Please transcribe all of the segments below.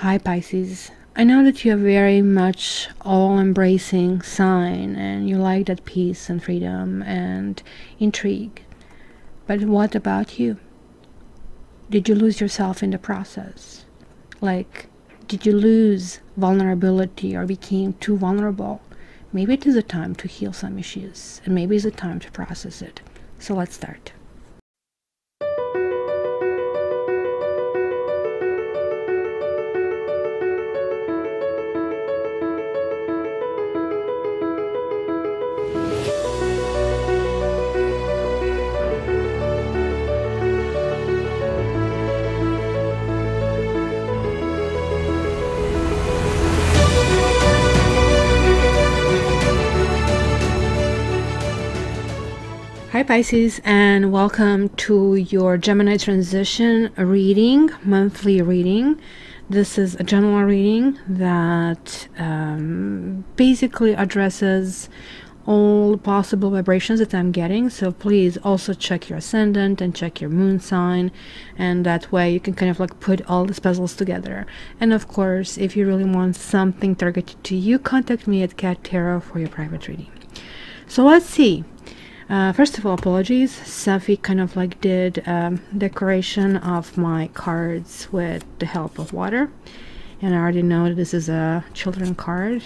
Hi Pisces. I know that you're very much all-embracing sign and you like that peace and freedom and intrigue. But what about you? Did you lose yourself in the process? Like, did you lose vulnerability or became too vulnerable? Maybe it is a time to heal some issues and maybe it's a time to process it. So let's start. Hi Pisces, and welcome to your Gemini transition reading, monthly reading. This is a general reading that basically addresses all possible vibrations that I'm getting. So please also check your ascendant and check your moon sign, and that way you can kind of like put all these puzzles together. And of course, if you really want something targeted to you, contact me at Cat Tarot for your private reading. So let's see. First of all, apologies. Safi kind of like did decoration of my cards with the help of water, and I already know that this is a children card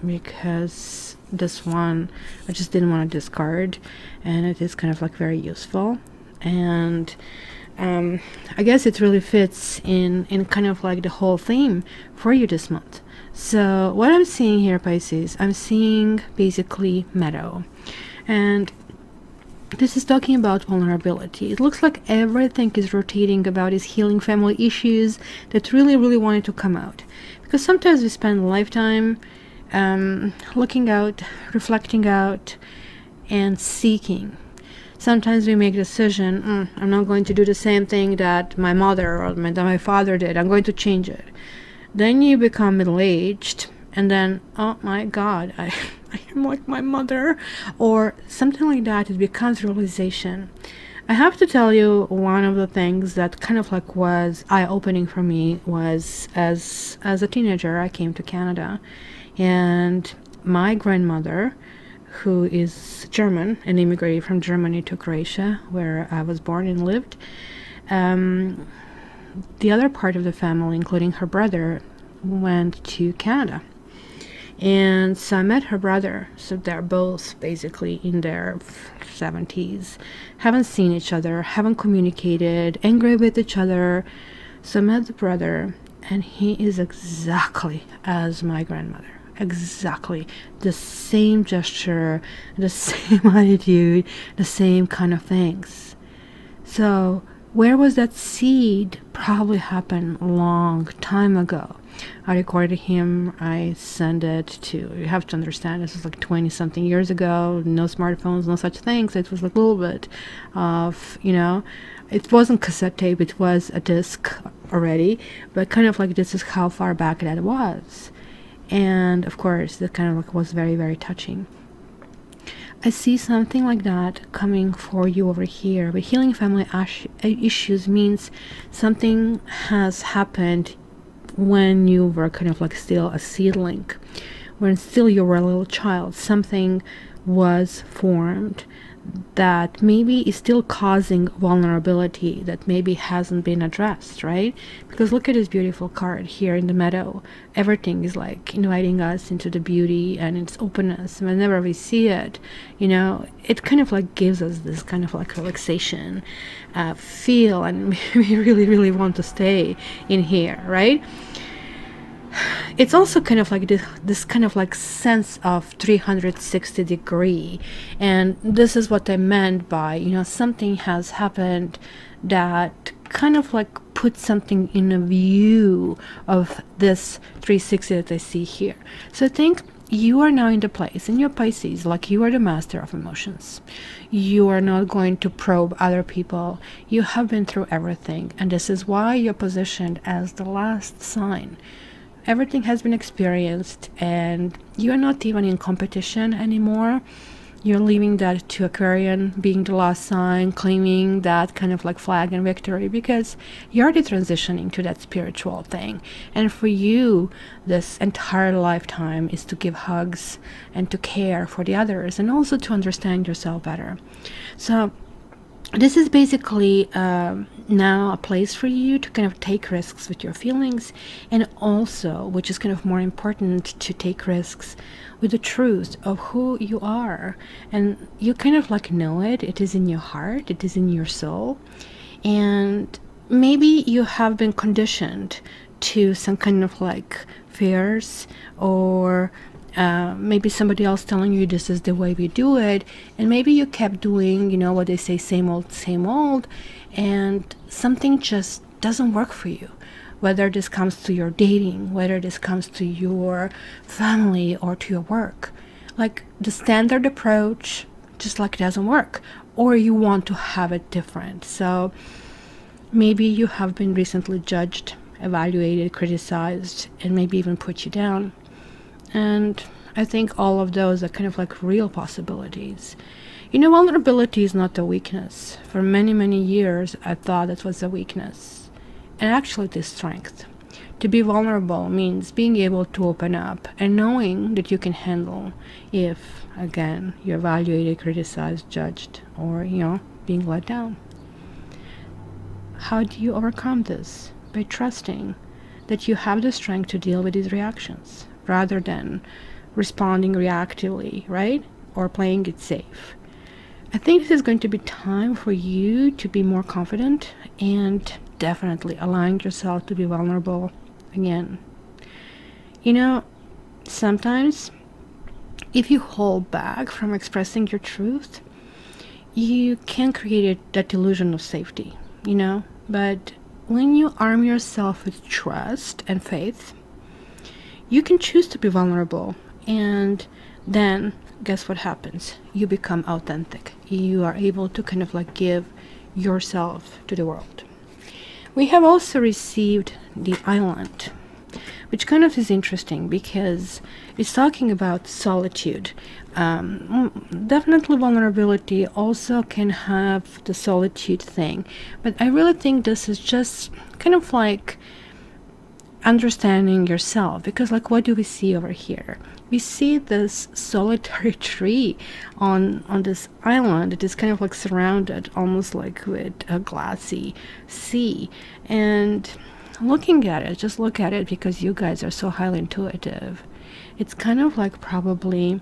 because this one I just didn't want to discard, and it is kind of like very useful, and I guess it really fits in kind of like the whole theme for you this month. So what I'm seeing here, Pisces, I'm seeing basically meadow, and this is talking about vulnerability. It looks like everything is rotating about is healing family issues that really wanted to come out. Because sometimes we spend a lifetime looking out, reflecting out, and seeking. Sometimes we make a decision, I'm not going to do the same thing that my mother or that my father did. I'm going to change it. Then you become middle-aged, and then, oh my God, I am like my mother, or something like that. It becomes realization. I have to tell you, one of the things that kind of like was eye-opening for me was as a teenager, I came to Canada, and my grandmother, who is German and immigrated from Germany to Croatia, where I was born and lived, the other part of the family, including her brother, went to Canada. And so I met her brother, so they're both basically in their 70s, haven't seen each other, haven't communicated, angry with each other. So I met the brother, and he is exactly as my grandmother. Exactly the same gesture, the same attitude, the same kind of things. So where was that seed? Probably happened a long time ago. I recorded him, I sent it to, you have to understand, this was like 20 something years ago, no smartphones, no such things. It was like a little bit of, you know, it wasn't cassette tape, it was a disc already, but kind of like this is how far back that was. And of course, that kind of like was very touching. I see something like that coming for you over here. But healing family issues means something has happened when you were kind of like still a seedling, when still you were a little child. Something was formed that maybe is still causing vulnerability that maybe hasn't been addressed, right? Because look at this beautiful card here in the meadow. Everything is like inviting us into the beauty and its openness. Whenever we see it, you know, it kind of like gives us this kind of like relaxation feel, and we really want to stay in here, right? It's also kind of like this kind of like sense of 360 degree, and this is what I meant by, you know, something has happened that kind of like put something in a view of this 360 that I see here. So I think you are now in the place in your Pisces, like you are the master of emotions. You are not going to probe other people. You have been through everything, and this is why you're positioned as the last sign. Everything has been experienced, and you are not even in competition anymore. you're leaving that to Aquarian, being the last sign, claiming that kind of like flag and victory, because you're already transitioning to that spiritual thing. And for you, this entire lifetime is to give hugs and to care for the others, and also to understand yourself better. So this is basically now a place for you to kind of take risks with your feelings, and also, which is kind of more important, to take risks with the truth of who you are. And you kind of like know it. It is in your heart. It is in your soul. And maybe you have been conditioned to some kind of like fears, or maybe somebody else telling you this is the way we do it, and maybe you kept doing, you know, what they say, same old, and something just doesn't work for you. Whether this comes to your dating, whether this comes to your family or to your work, like the standard approach just like doesn't work, or you want to have it different. So maybe you have been recently judged, evaluated, criticized, and maybe even put you down. And I think all of those are kind of like real possibilities. You know, vulnerability is not a weakness. For many, many years, I thought it was a weakness. And actually, it is strength. To be vulnerable means being able to open up and knowing that you can handle if, again, you're evaluated, criticized, judged, or, you know, being let down. How do you overcome this? By trusting that you have the strength to deal with these reactions, rather than responding reactively, right? Or playing it safe. I think this is going to be time for you to be more confident and definitely allowing yourself to be vulnerable again. You know, sometimes if you hold back from expressing your truth, you can create that illusion of safety, you know? But when you arm yourself with trust and faith, you can choose to be vulnerable, and then guess what happens? You become authentic. You are able to kind of like give yourself to the world. We have also received the Island, which kind of is interesting because it's talking about solitude. Definitely vulnerability also can have the solitude thing, but I really think this is just kind of like understanding yourself, because like what do we see over here? We see this solitary tree on this island. It is kind of like surrounded almost like with a glassy sea, and looking at it, just look at it, because you guys are so highly intuitive, it's kind of like probably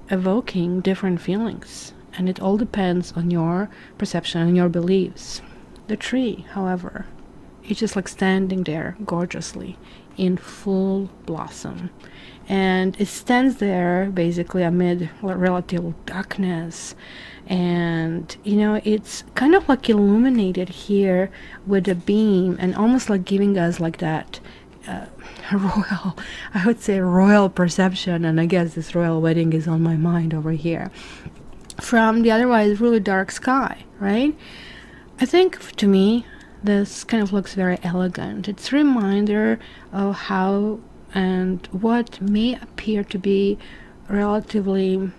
evoking different feelings, and it all depends on your perception and your beliefs. The tree, however, it's just like standing there gorgeously in full blossom, and it stands there basically amid relative darkness, and you know, it's kind of like illuminated here with a beam, and almost like giving us like that royal, I would say royal perception. And I guess this royal wedding is on my mind over here from the otherwise really dark sky, right? I think to me this kind of looks very elegant. It's a reminder of how and what may appear to be relatively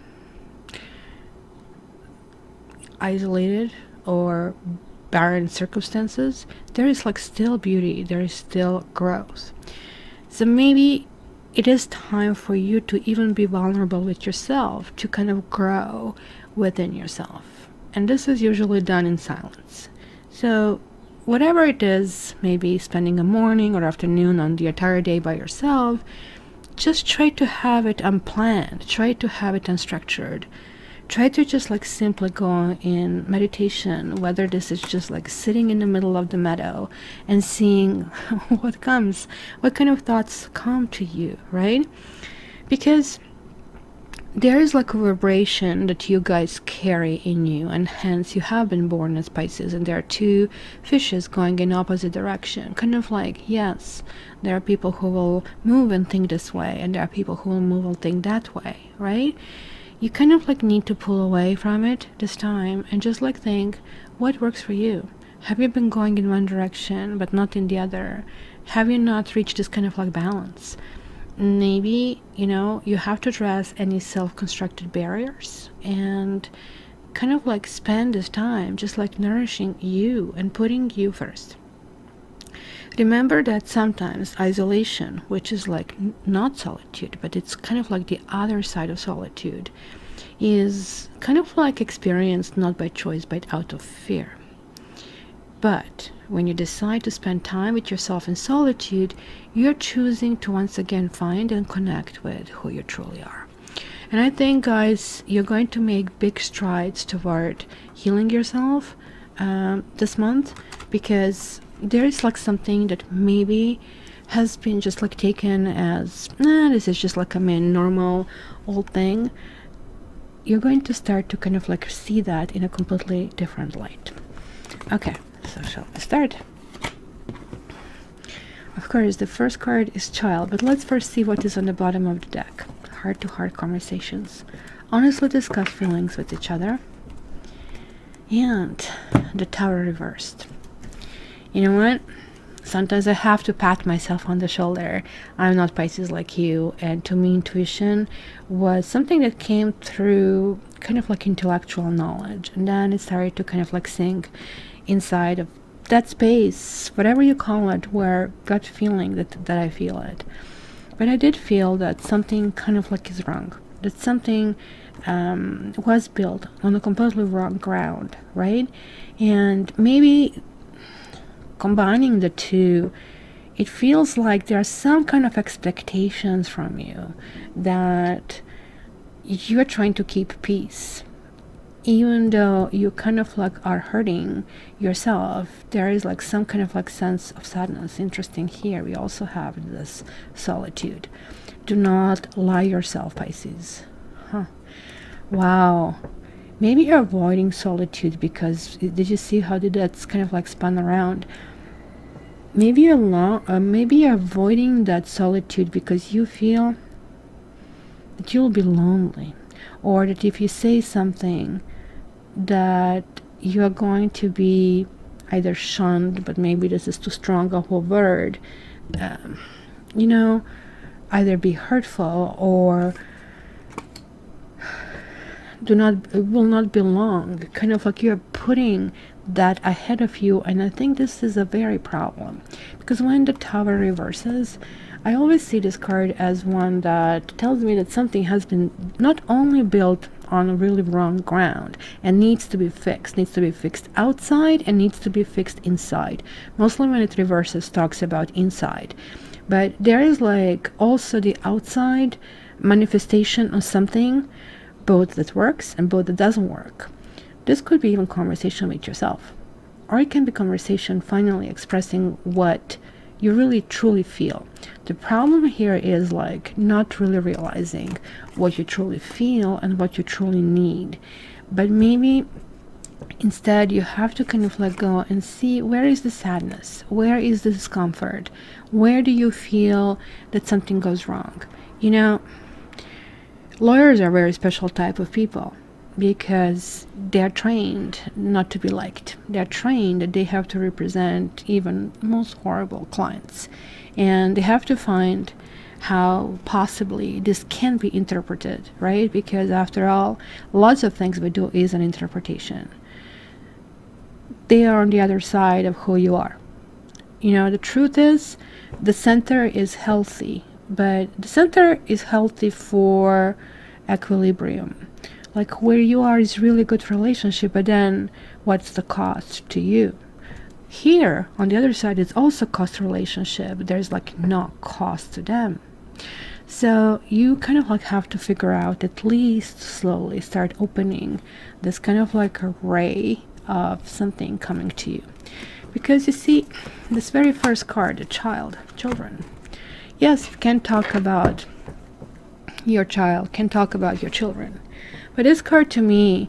isolated or barren circumstances, there is like still beauty, there is still growth. So maybe it is time for you to even be vulnerable with yourself, to kind of grow within yourself. And this is usually done in silence. So whatever it is, maybe spending a morning or afternoon on the entire day by yourself, just try to have it unplanned, try to have it unstructured. Try to just like simply go in meditation, whether this is just like sitting in the middle of the meadow and seeing what comes, what kind of thoughts come to you, right? Because there is like a vibration that you guys carry in you, and hence you have been born as Pisces, and there are two fishes going in opposite direction. Kind of like, yes, there are people who will move and think this way, and there are people who will move and think that way, right? You kind of like need to pull away from it this time and just like think, what works for you? Have you been going in one direction but not in the other? Have you not reached this kind of like balance? maybe, you know, you have to address any self-constructed barriers and kind of like spend this time just like nourishing you and putting you first. Remember that sometimes isolation, which is like not solitude, but it's kind of like the other side of solitude, is kind of like experienced not by choice but out of fear. But when you decide to spend time with yourself in solitude, you're choosing to once again find and connect with who you truly are. And I think, guys, you're going to make big strides toward healing yourself this month, because there is like something that maybe has been just like taken as, nah, this is just like a normal old thing. You're going to start to kind of like see that in a completely different light. Okay, so shall we start? Of course, the first card is Child, but let's first see what is on the bottom of the deck. Heart-to-heart conversations. Honestly discuss feelings with each other. And the Tower reversed. You know what? Sometimes I have to pat myself on the shoulder. I'm not Pisces like you, and to me intuition was something that came through kind of like intellectual knowledge, and then it started to kind of like sink inside of that space, whatever you call it, where gut feeling that I feel it. But I did feel that something kind of like is wrong, that something was built on a completely wrong ground, right? And maybe combining the two, it feels like there are some kind of expectations from you that you're trying to keep peace. Even though you kind of like are hurting yourself, there is like some kind of like sense of sadness. Interesting, here we also have this solitude. Do not lie yourself, Pisces. Wow. Maybe you're avoiding solitude because, did you see how that's kind of like spun around? Maybe you're avoiding that solitude because you feel that you'll be lonely, or that if you say something that you're going to be either shunned, but maybe this is too strong of a word, you know, either be hurtful or will not belong. Kind of like you're putting that ahead of you, and I think this is a very problem, because when the Tower reverses, I always see this card as one that tells me that something has been not only built on a really wrong ground and needs to be fixed outside and needs to be fixed inside. Mostly when it reverses, talks about inside, but there is like also the outside manifestation of something, both that works and both that doesn't work. This could be even conversation with yourself, or it can be conversation finally expressing what you really truly feel. The problem here is like not really realizing what you truly feel and what you truly need, but maybe instead you have to kind of let go and see, where is the sadness, where is the discomfort, where do you feel that something goes wrong. You know, lawyers are a very special type of people, because they're trained not to be liked. They're trained that they have to represent even most horrible clients, and they have to find how possibly this can be interpreted, right? Because after all, lots of things we do is an interpretation. They are on the other side of who you are. You know, the truth is, the center is healthy, but the center is healthy for equilibrium. Like where you are is really good relationship, but then what's the cost to you? Here on the other side, it's also cost relationship. There's like no cost to them. So you kind of like have to figure out, at least slowly start opening this kind of like a ray of something coming to you. Because you see, this very first card, the children. Yes, you can talk about your child, can talk about your children. But this card to me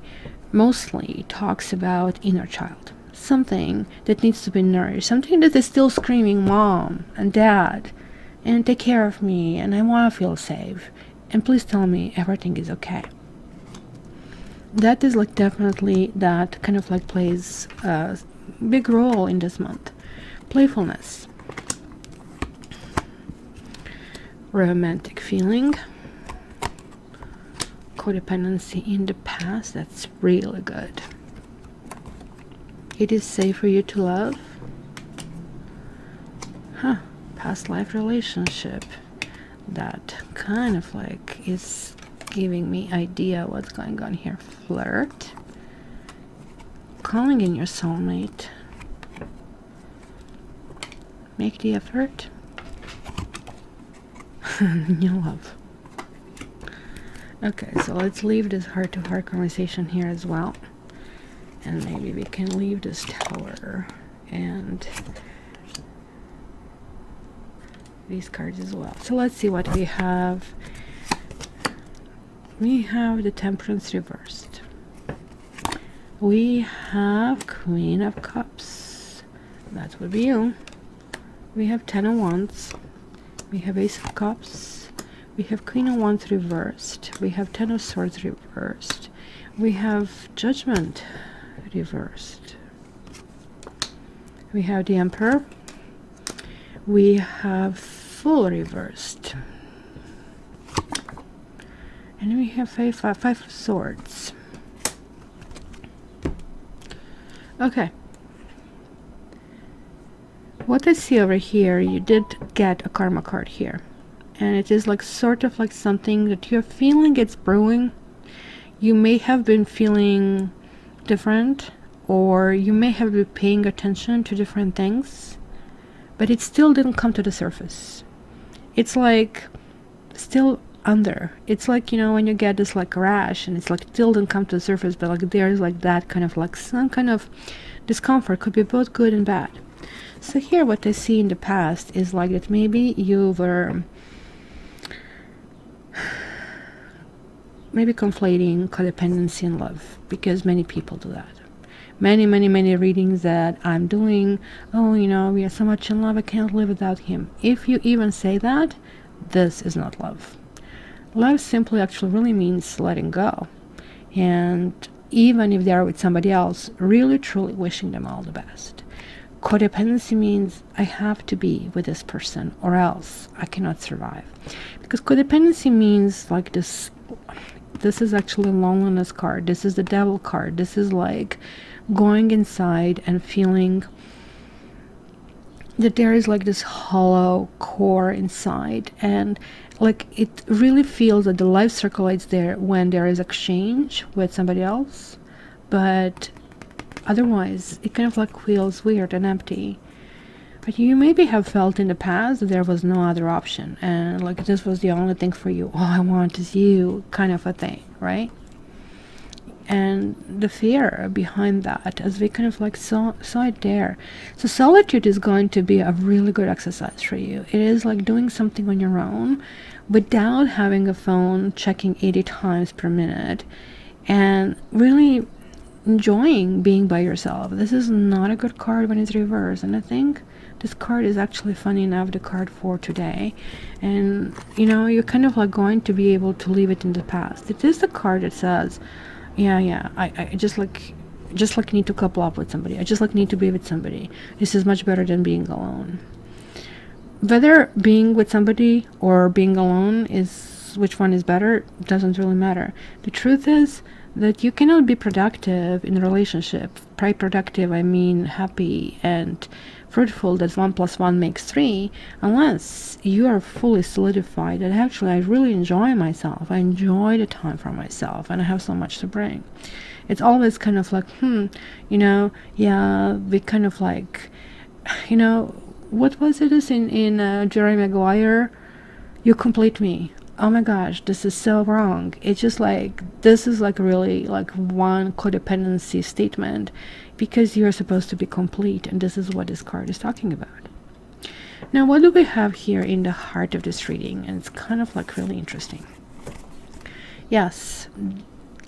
mostly talks about inner child. Something that needs to be nourished. Something that is still screaming, Mom and Dad, and take care of me, and I want to feel safe. And please tell me everything is okay. That is like definitely that kind of like plays a big role in this month. Playfulness. romantic feeling. Codependency in the past, that's really good. It is safe for you to love. Huh, past life relationship. That kind of like is giving me idea what's going on here. Flirt. Calling in your soulmate. Make the effort. New love. Okay, so let's leave this heart-to-heart conversation here as well. And maybe we can leave this Tower and these cards as well. So let's see what we have. We have the Temperance reversed. We have Queen of Cups. That would be you. We have Ten of Wands. We have Ace of Cups. We have Queen of Wands reversed. We have Ten of Swords reversed. We have Judgment reversed. We have the Emperor. We have Fool reversed. And we have Five of Swords. Okay. What I see over here, you did get a karma card here. And it is like sort of like something that you're feeling it's brewing. You may have been feeling different, or you may have been paying attention to different things, but it still didn't come to the surface. It's like still under. It's like, you know, when you get this like rash and it's like still didn't come to the surface, but like there's like that kind of like some kind of discomfort. Could be both good and bad. So here what I see in the past is like that maybe you were maybe conflating codependency and love, because many people do that. Many readings that I'm doing, oh, you know, we are so much in love, I can't live without him. If you even say that, this is not love. Love simply actually really means letting go. And even if they're with somebody else, really truly wishing them all the best. Codependency means I have to be with this person or else I cannot survive. Because codependency means like this is actually a loneliness card. This is the devil card. This is like going inside and feeling that there is like this hollow core inside, and like it really feels that the life circulates there when there is exchange with somebody else, but otherwise it kind of like feels weird and empty. But you maybe have felt in the past that there was no other option, and like this was the only thing for you. All I want is you, kind of a thing, right? And the fear behind that, as we kind of like saw it there. So solitude is going to be a really good exercise for you. It is like doing something on your own without having a phone checking 80 times per minute, and really enjoying being by yourself. This is not a good card when it's reversed, and I think this card is actually funny enough the card for today. And you know, you're kind of like going to be able to leave it in the past. It is the card that says, yeah, I just like need to couple up with somebody. I just like need to be with somebody. This is much better than being alone. Whether being with somebody or being alone is, which one is better, doesn't really matter. The truth is that you cannot be productive in a relationship. By productive, I mean happy and fruitful, that 1 + 1 makes 3, unless you are fully solidified that actually I really enjoy myself. I enjoy the time for myself, and I have so much to bring. It's always kind of like, you know, yeah, we kind of like, you know, what was it in Jerry Maguire? You complete me. Oh my gosh, this is so wrong. It's just like, this is like really like one codependency statement, because you're supposed to be complete, and this is what this card is talking about. Now, what do we have here in the heart of this reading? And it's kind of like really interesting. Yes,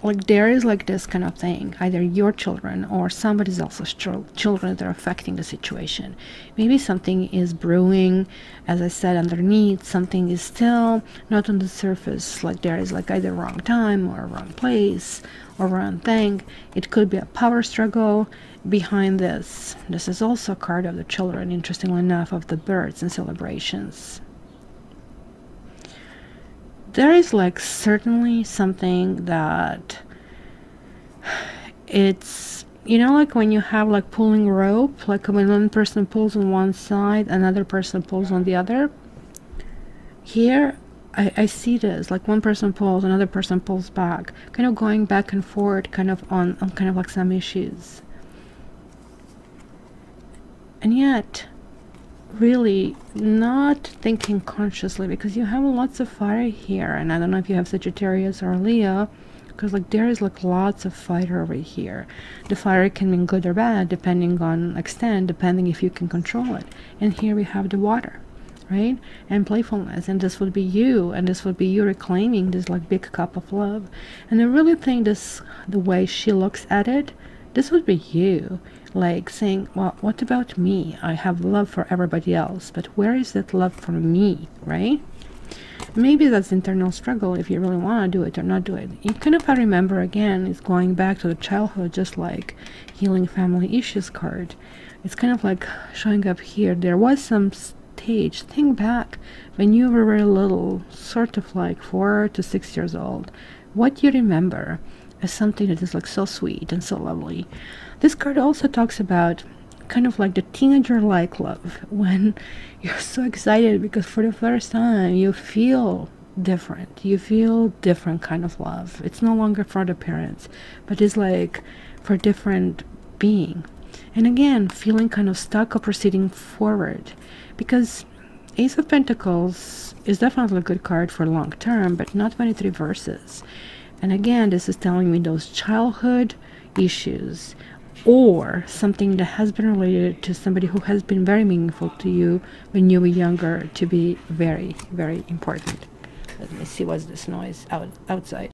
like there is like this kind of thing, either your children or somebody else's children that are affecting the situation. Maybe something is brewing, as I said, underneath. Something is still not on the surface, like there is like either wrong time or wrong place or wrong thing. It could be a power struggle behind this. This is also a card of the children, interestingly enough, of the births and celebrations. there is like certainly something that it's, you know, like when you have like pulling rope, like when one person pulls on one side, another person pulls on the other. Here I see this, like one person pulls, another person pulls back, kind of going back and forth, kind of on kind of like some issues. And yet really not thinking consciously, because you have lots of fire here. And I don't know if you have Sagittarius or Leo, because like there is like lots of fire over here. The fire can mean good or bad depending on extent, depending if you can control it. And here we have the water, right? And playfulness, and this would be you, and this would be you reclaiming this like big cup of love. And I really think this, the way she looks at it, this would be you, like saying, well, what about me? I have love for everybody else, but where is that love for me, right? Maybe that's internal struggle, if you really want to do it or not do it. You kind of remember, again, it's going back to the childhood, just like healing family issues card. It's kind of like showing up here. There was some stage, think back when you were very little, sort of like 4 to 6 years old, what you remember as something that is like so sweet and so lovely. This card also talks about kind of like the teenager-like love, when you're so excited because for the first time you feel different. You feel different kind of love. It's no longer for the parents, but it's like for different being. And again, feeling kind of stuck or proceeding forward, because Ace of Pentacles is definitely a good card for long term, but not when it reverses. And again, this is telling me those childhood issues, or something that has been related to somebody who has been very meaningful to you when you were younger, to be very, very important. Let me see what's this noise outside.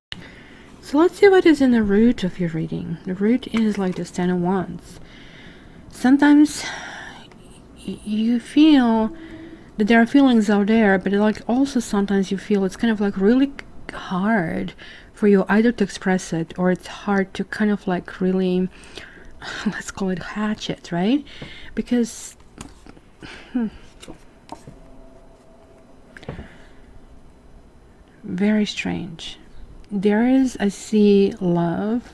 So let's see what is in the root of your reading. The root is like the Ten of Wands. Sometimes you feel that there are feelings out there, but like also sometimes you feel it's kind of like really hard for you either to express it, or it's hard to kind of like really, let's call it hatch it, right? Because very strange. There is, I see love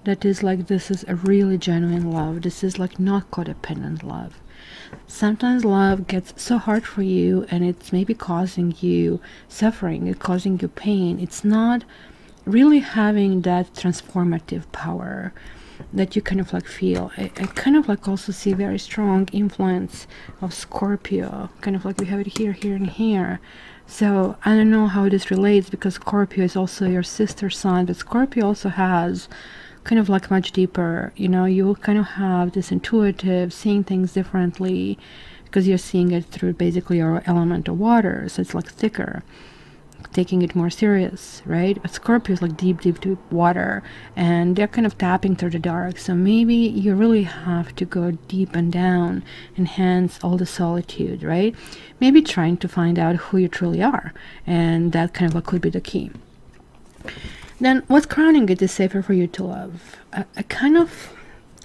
that is like, this is a really genuine love. This is like not codependent love. Sometimes love gets so hard for you, and it's maybe causing you suffering, it's causing you pain. It's not really having that transformative power that you kind of like feel. I kind of like also see very strong influence of Scorpio, kind of like we have it here, here, and here. So I don't know how this relates, because Scorpio is also your sister sign, but Scorpio also has kind of like much deeper, you know, you kind of have this intuitive, seeing things differently, because you're seeing it through basically your element of water, so it's like thicker, taking it more serious, right? But Scorpio is like deep, deep, deep water, and they're kind of tapping through the dark. So maybe you really have to go deep and down, and hence all the solitude, right? Maybe trying to find out who you truly are, and that kind of like could be the key. Then what's crowning it is safer for you to love.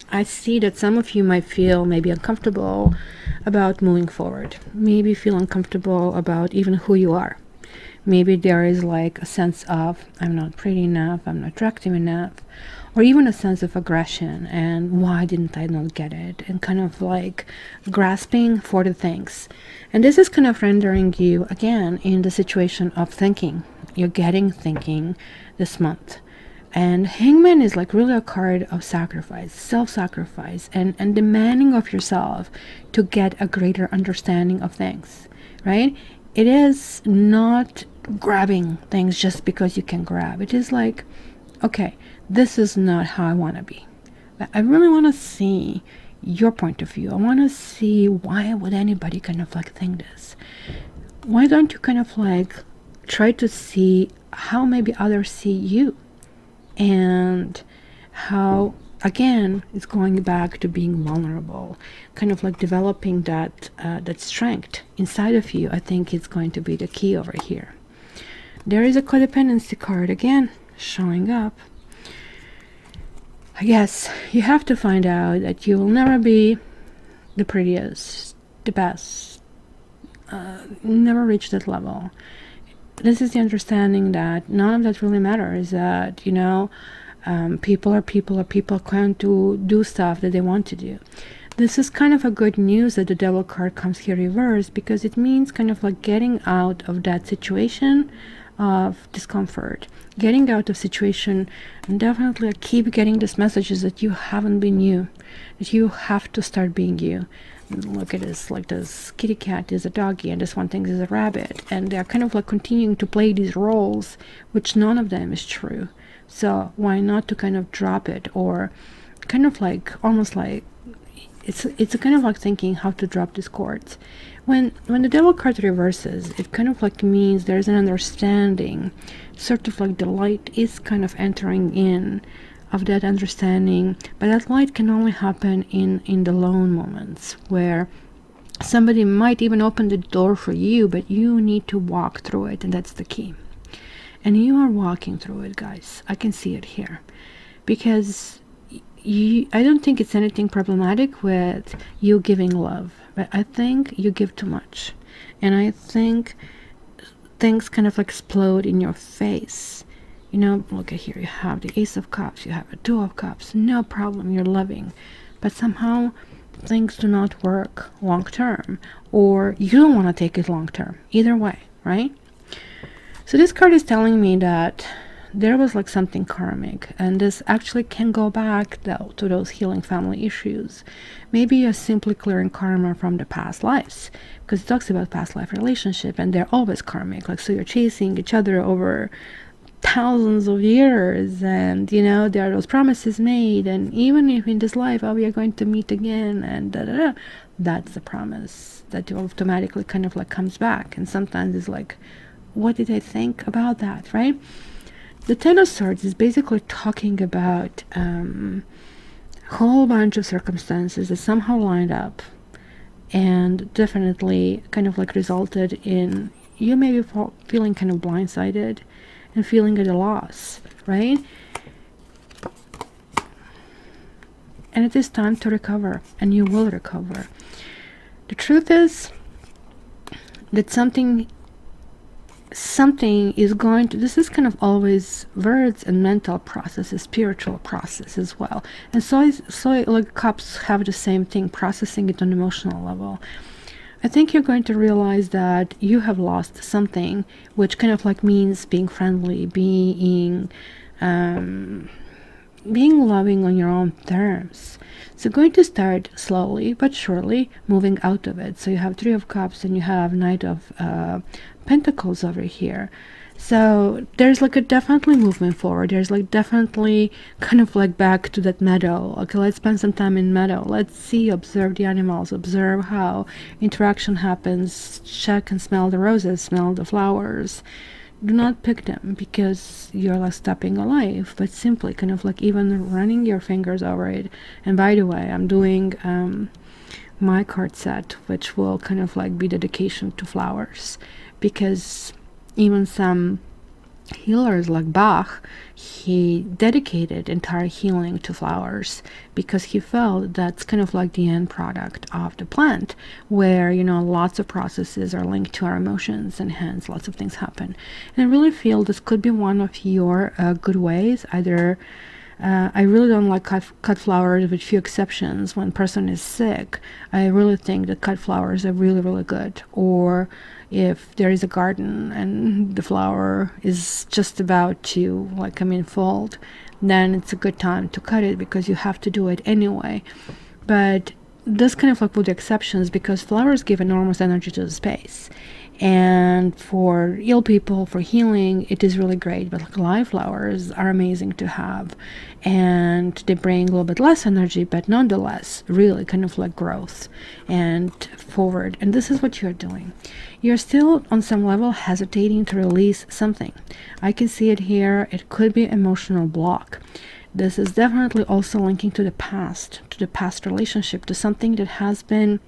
I see that some of you might feel maybe uncomfortable about moving forward, maybe feel uncomfortable about even who you are. Maybe there is like a sense of, I'm not pretty enough, I'm not attractive enough, or even a sense of aggression, and why didn't I not get it, and kind of like grasping for the things. And this is kind of rendering you again in the situation of thinking. You're getting thinking this month. And Hangman is like really a card of sacrifice, self-sacrifice, and demanding of yourself to get a greater understanding of things, right? It is not grabbing things just because you can grab. It is like, okay, this is not how I want to be. I really want to see your point of view. I want to see, why would anybody kind of like think this? Why don't you kind of like try to see how maybe others see you, and how, again, it's going back to being vulnerable, kind of like developing that that strength inside of you. I think it's going to be the key over here. There is a codependency card again showing up. I guess you have to find out that you will never be the prettiest, the best, never reach that level. this is the understanding that none of that really matters, that, you know, people are people, or people can do stuff that they want to do. This is kind of a good news that the devil card comes here reversed, because it means kind of like getting out of that situation of discomfort, getting out of situation. And definitely I keep getting these messages that you haven't been you, that you have to start being you. Look at this, like this kitty cat is a doggy and this one thinks is a rabbit, and they're kind of like continuing to play these roles, which none of them is true. So why not to kind of drop it, or kind of like almost like it's a kind of like thinking how to drop these cords. When the devil card reverses, it kind of like means there's an understanding, sort of like the light is kind of entering in of that understanding, but that light can only happen in the lone moments, where somebody might even open the door for you, but you need to walk through it, and that's the key. And you are walking through it, guys. I can see it here, because I don't think it's anything problematic with you giving love, but I think you give too much, and I think things kind of explode in your face. You know, look at here, you have the Ace of Cups, you have a Two of Cups, no problem, you're loving, but somehow things do not work long term, or you don't want to take it long term, either way, right? So this card is telling me that there was like something karmic, and this actually can go back though to those healing family issues. Maybe you're simply clearing karma from the past lives, because it talks about past life relationship, and they're always karmic, like, so you're chasing each other over thousands of years, and you know, there are those promises made, and even if in this life, oh, we are going to meet again, and that's the promise that automatically kind of like comes back. And sometimes it's like, what did I think about that, right? The Ten of Swords is basically talking about a whole bunch of circumstances that somehow lined up and definitely kind of like resulted in you maybe feeling kind of blindsided and feeling at a loss, right? And it is time to recover, and you will recover. The truth is that something is going to, this is kind of always words and mental processes, spiritual process as well. And so like cups have the same thing, processing it on emotional level. I think you're going to realize that you have lost something, which kind of like means being friendly, being loving on your own terms. So going to start slowly but surely moving out of it. So you have Three of Cups and you have Knight of Pentacles over here. So there's like a definitely movement forward. There's like definitely kind of like back to that meadow. Okay, let's spend some time in meadow. Let's see, observe the animals, observe how interaction happens, check and smell the roses, smell the flowers. Do not pick them because you're like stopping a life, but simply kind of like even running your fingers over it. And by the way, I'm doing my card set, which will kind of like be dedication to flowers, because even some healers like Bach, he dedicated entire healing to flowers because he felt that's kind of like the end product of the plant, where, you know, lots of processes are linked to our emotions, and hence lots of things happen. And I really feel this could be one of your good ways. Either I really don't like cut flowers, with few exceptions. When a person is sick, I really think that cut flowers are really, really good. Or if there is a garden and the flower is just about to like come in fold, then it's a good time to cut it because you have to do it anyway. But this kind of like with the exceptions, because flowers give enormous energy to the space. And for ill people, for healing, it is really great. But like live flowers are amazing to have, and they bring a little bit less energy, but nonetheless really kind of like growth and forward. And this is what you're doing. You're still on some level hesitating to release something. I can see it here. It could be emotional block. This is definitely also linking to the past relationship, to something that has been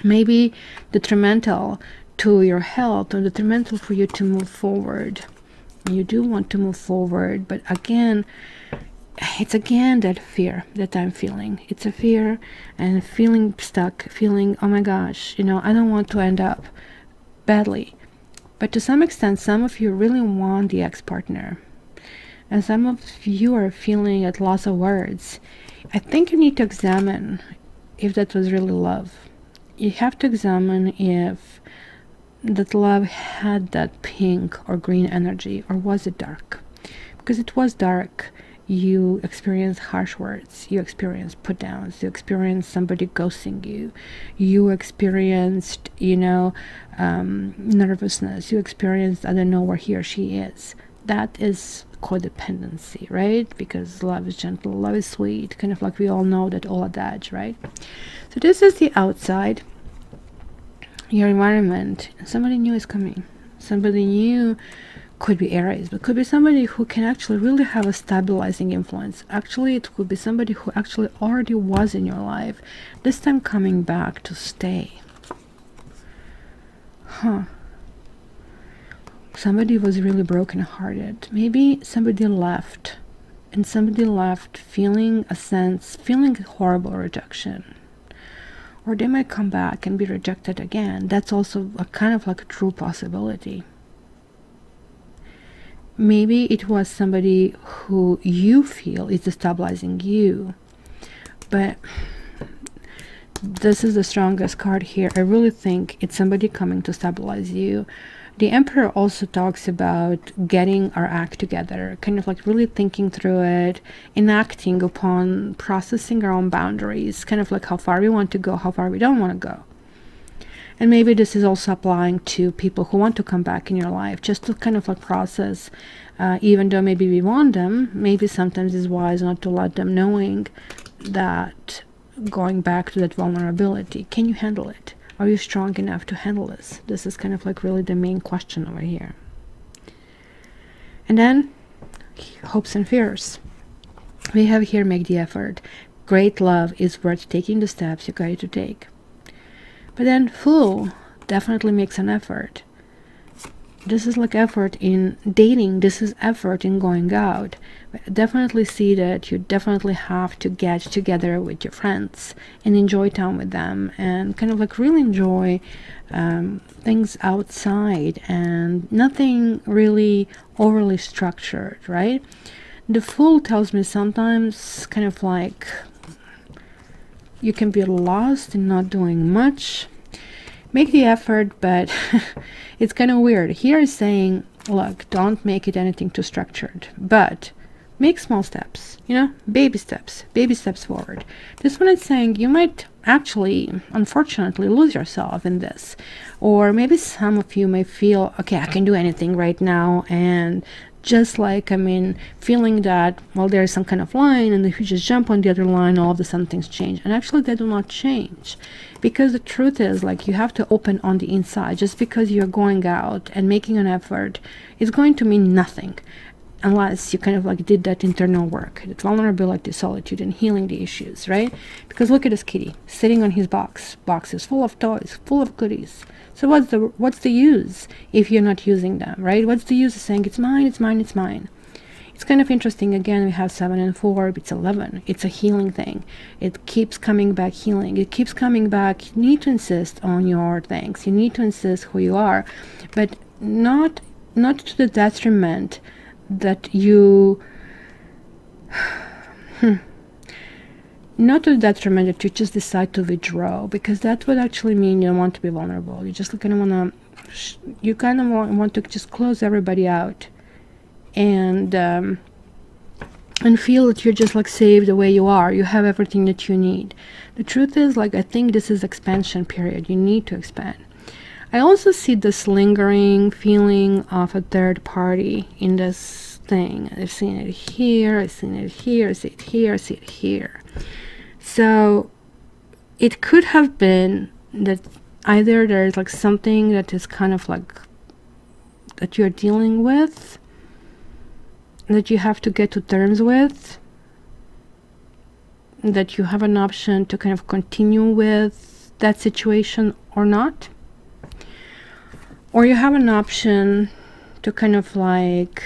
maybe detrimental to your health, or detrimental for you to move forward. You do want to move forward, but again, it's again that fear that I'm feeling. It's a fear and feeling stuck, feeling, oh my gosh, you know, I don't want to end up badly. But to some extent, some of you really want the ex-partner. And some of you are feeling at loss of words. I think you need to examine if that was really love. You have to examine if that love had that pink or green energy, or was it dark? Because it was dark. You experienced harsh words, you experienced put downs, you experienced somebody ghosting you, you experienced, you know, nervousness, you experienced, I don't know where he or she is. That is codependency, right? Because love is gentle, love is sweet, kind of like we all know that old adage, right? So this is the outside, your environment. Somebody new is coming. Somebody new could be Aries, but could be somebody who can actually really have a stabilizing influence. Actually, it could be somebody who actually already was in your life, this time coming back to stay. Somebody was really broken-hearted. Maybe somebody left, and somebody left feeling horrible rejection. Or they might come back and be rejected again. That's also a kind of like a true possibility. Maybe it was somebody who you feel is destabilizing you. But this is the strongest card here. I really think it's somebody coming to stabilize you. The Emperor also talks about getting our act together, kind of like really thinking through it, enacting upon processing our own boundaries, kind of like how far we want to go, how far we don't want to go. And maybe this is also applying to people who want to come back in your life, just to kind of like process, even though maybe we want them, maybe sometimes it's wise not to let them, knowing that going back to that vulnerability, can you handle it? Are you strong enough to handle this? This is kind of like really the main question over here. And then hopes and fears. We have here make the effort. Great love is worth taking the steps you got to take. But then Fool definitely makes an effort. This is like effort in dating. This is effort in going out. But definitely see that you definitely have to get together with your friends and enjoy time with them, and kind of like really enjoy things outside, and nothing really overly structured, right? The Fool tells me sometimes kind of like you can be lost in not doing much. Make the effort, but it's kind of weird. Here is saying, look, don't make it anything too structured, but make small steps, you know, baby steps forward. This one is saying you might actually, unfortunately, lose yourself in this. Or maybe some of you may feel, okay, I can do anything right now, and just like, I mean, feeling that, well, there's some kind of line, and if you just jump on the other line, all of a sudden things change. And actually, they do not change. Because the truth is, like, you have to open on the inside. Just because you're going out and making an effort, it's going to mean nothing. Unless you kind of like did that internal work, that vulnerability, solitude, and healing the issues, right? Because look at this kitty, sitting on his box. Box is full of toys, full of goodies. So what's the use if you're not using them, right? What's the use of saying, it's mine, it's mine, it's mine? It's kind of interesting. Again, we have 7 and 4, it's 11. It's a healing thing. It keeps coming back, healing. It keeps coming back. You need to insist on your things. You need to insist who you are, but not to the detriment that you not to the detriment that you just decide to withdraw, because that would actually mean you don't want to be vulnerable. You just kind of want to just close everybody out, and feel that you're just like safe the way you are. You have everything that you need. The truth is, like, I think this is expansion period. You need to expand. I also see this lingering feeling of a third party in this thing. I've seen it here, I've seen it here, I see it here, I see it here. So it could have been that either there's like something that is kind of like that you're dealing with, that you have to get to terms with, that you have an option to kind of continue with that situation or not. Or you have an option to kind of like,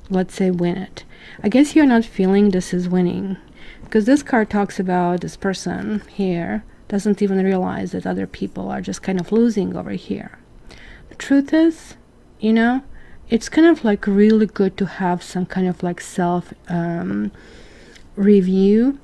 let's say, win it. I guess you're not feeling this is winning, because this card talks about this person here doesn't even realize that other people are just kind of losing over here. The truth is, you know, it's kind of like really good to have some kind of like self review,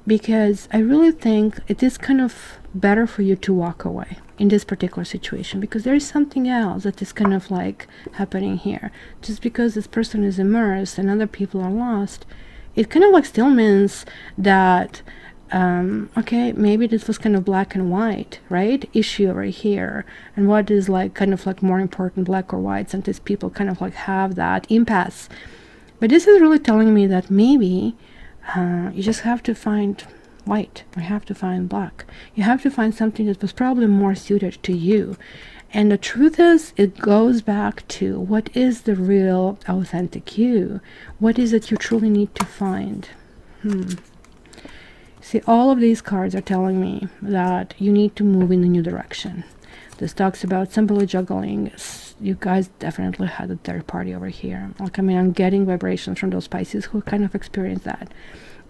because I really think it is kind of better for you to walk away in this particular situation, because there is something else that is kind of like happening here. Just because this person is immersed and other people are lost, it kind of like still means that okay, maybe this was kind of black and white, right, issue right here, and what is like kind of like more important, black or white. Sometimes people kind of like have that impasse, but this is really telling me that maybe you just have to find white, or you have to find black. You have to find something that was probably more suited to you. And the truth is, it goes back to what is the real authentic you. What is it you truly need to find? See, all of these cards are telling me that you need to move in a new direction. This talks about simply juggling. You guys definitely had a third party over here. Like, I mean, I'm getting vibrations from those Pisces who kind of experienced that.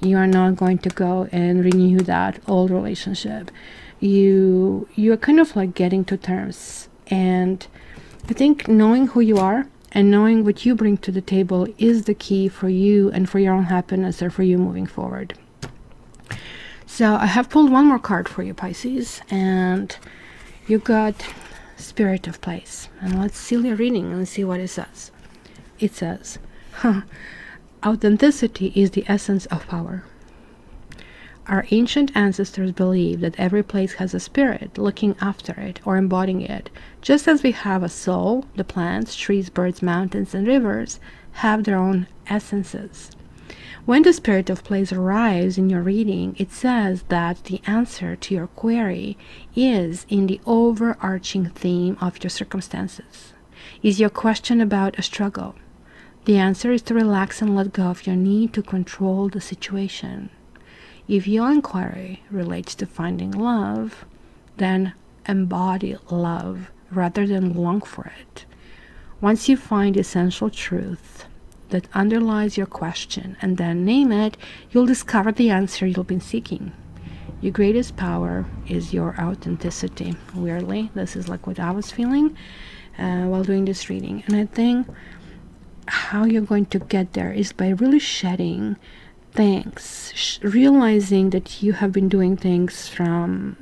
You are not going to go and renew that old relationship. You are kind of like getting to terms. And I think knowing who you are and knowing what you bring to the table is the key for you and for your own happiness, or for you moving forward. So I have pulled one more card for you, Pisces, and you got Spirit of Place. And let's seal your reading and see what it says. It says, authenticity is the essence of power. Our ancient ancestors believed that every place has a spirit looking after it or embodying it, just as we have a soul. The plants, trees, birds, mountains, and rivers have their own essences. When the Spirit of Place arrives in your reading, it says that the answer to your query is in the overarching theme of your circumstances. Is your question about a struggle? The answer is to relax and let go of your need to control the situation. If your inquiry relates to finding love, then embody love rather than long for it. Once you find the essential truth that underlies your question and then name it, you'll discover the answer you've been seeking. Your greatest power is your authenticity. Weirdly, this is like what I was feeling while doing this reading. And I think how you're going to get there is by really shedding things, realizing that you have been doing things from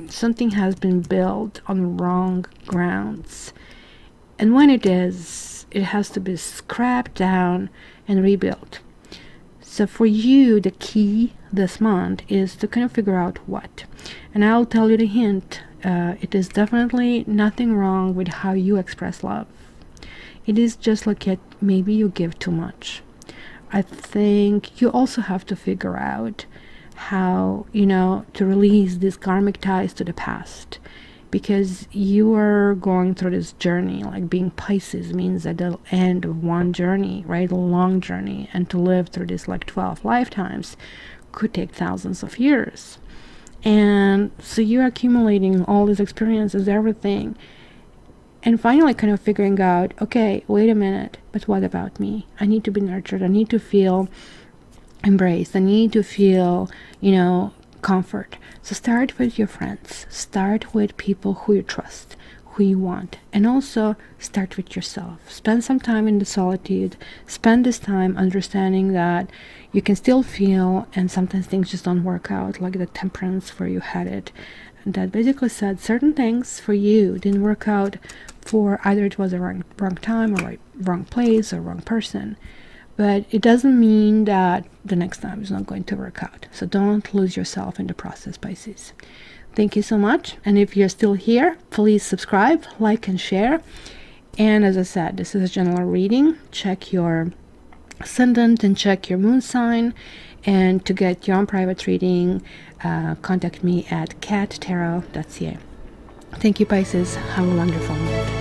something has been built on wrong grounds. And when it is, it has to be scrapped down and rebuilt. So for you, the key this month is to kind of figure out what. And I'll tell you the hint. It is definitely nothing wrong with how you express love. It is just like maybe you give too much. I think you also have to figure out how, to release these karmic ties to the past. Because you are going through this journey, like being Pisces means at the end of one journey, right? A long journey. And to live through this like 12 lifetimes could take thousands of years. And so you're accumulating all these experiences, everything. And finally kind of figuring out, okay, wait a minute, but what about me? I need to be nurtured. I need to feel embraced. I need to feel, comfort. So start with your friends. Start with people who you trust, who you want. And also start with yourself. Spend some time in the solitude. Spend this time understanding that you can still feel, and sometimes things just don't work out, like the Temperance where you had it. That basically said certain things for you didn't work out for either it was a wrong time, or wrong place, or wrong person. But it doesn't mean that the next time is not going to work out. So don't lose yourself in the process, Pisces. Thank you so much. And if you're still here, please subscribe, like, and share. And as I said, this is a general reading. Check your ascendant and check your moon sign. And to get your own private reading, contact me at cattarot.ca. Thank you, Pisces. Have a wonderful month.